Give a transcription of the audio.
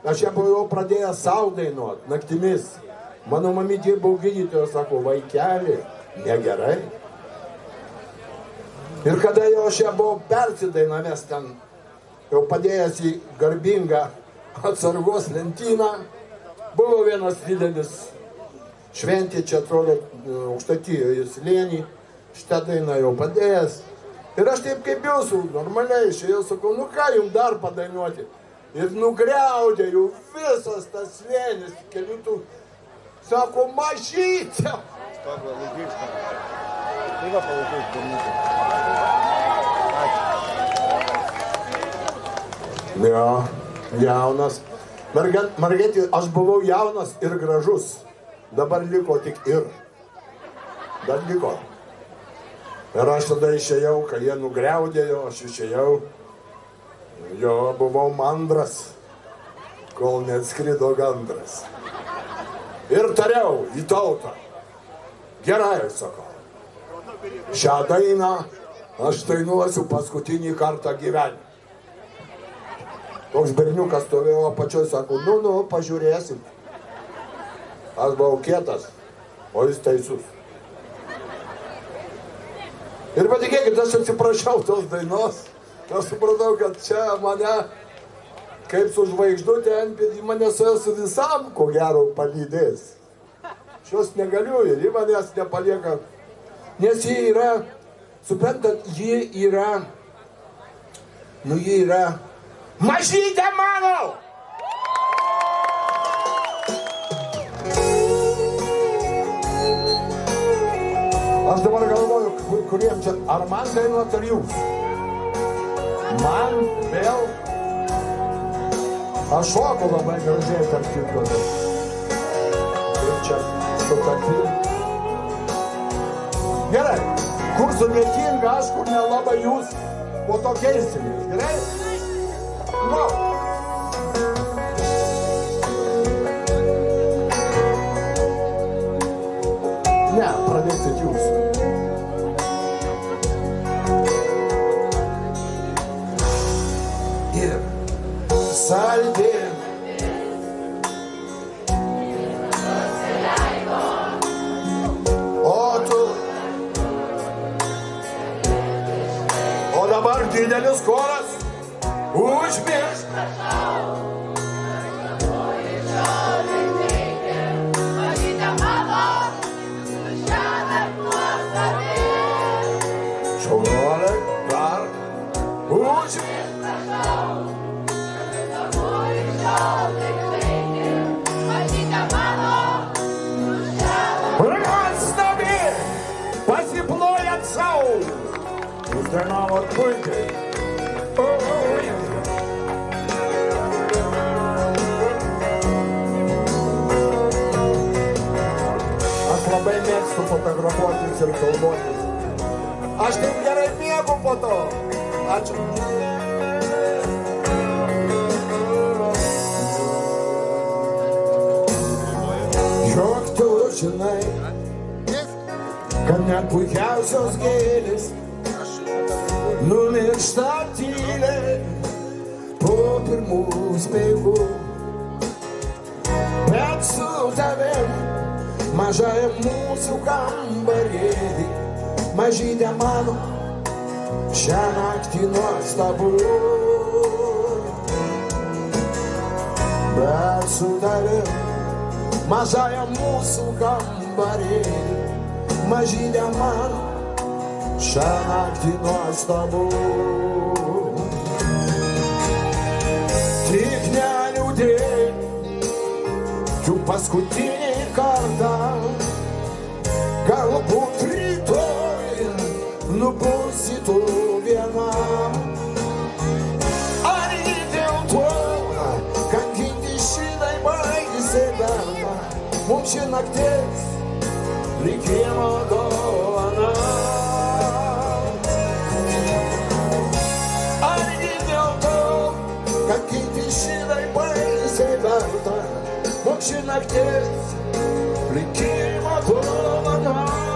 Aš ją buvau pradėjęs sau dainuot, naktimis. Mano mamytė buvo gydytoja, sako, vaikeli, negerai. Ir kada jau aš ją buvau persidainavęs ten, jau padėjęs į garbingą atsargos lentyną, buvo vienas didelis šventė, čia atrodo, Aukštaitijoje slėnį, šitą dainą jau padėjęs. Ir aš taip kaip jūsų, normaliai išėjau, sakau, nu ką jums dar padainuoti? Ir nugriaudė jau visas tas slėnis, kelių tų, sako, mažytė. Stovė laikys, tai va palaikys gamyti. Jo, jaunas. Margetė, aš buvau jaunas ir gražus. Dabar liko tik ir. Dar liko. Ir aš tada išėjau, kai jie nugriaudėjo, aš išėjau. Jo, buvau mandras, kol neatskrido gandras. Ir tariau į tautą. Gerai, sakau. Šią dainą aš dainuosiu paskutinį kartą gyvenime. Toks berniukas stovėjo apačioj, sako, nu, pažiūrėsim. Aš buvau kietas, o jis teisus. Ir patikėkit, aš atsiprašiau tos dainos. Aš supratau, kad čia mane, kaip su žvaigždutė ant pėdį, mane su visam, ko gero, palydės. Šios negaliu ir ji manęs nepalieka. Nes ji yra, suprantat, ji yra mažytė mano! Aš dabar galvoju, kuriem čia, ar man dainuot, ar jūs? Man vėl? Aš šoku labai gražiai tarp kitko. Ir čia sutartį. Gerai, kur sudėtinga, aš kur nelabai jūs, po to keisimės, gerai? No. Ne, pradėsit jūs. Ir saldė o dabar didelis koras užmiršk. Šaunuoliai, dar užmiršk. Nuostabi, pasiplojat sau. Jūs dainavot puikiai. Aš labai mėgstu fotografuotis ir kalbotis. Aš taip gerai miegu po to. Ačiū. Juk tu žinai, kad net puikiausios gėlės numiršta tyliai po pirmų speigų. Bet su tavim mažajam mūsų kambarėlį, mažytė mano, šią naktį nuostabu. Bet su tavim mažajam mūsų kambarėlį, mažytė mano, šią naktį nuostabu. Tik neliūdėk, juk paskutinį kartą, galbūt rytoj nubusi tu vienam. Ar jį dėl to, kankinti šitai baisiai verta, mums ši naktis likimo dovana. Ar jį dėl to, kankinti šitai baisiai verta, mums ši naktis likimo dovana.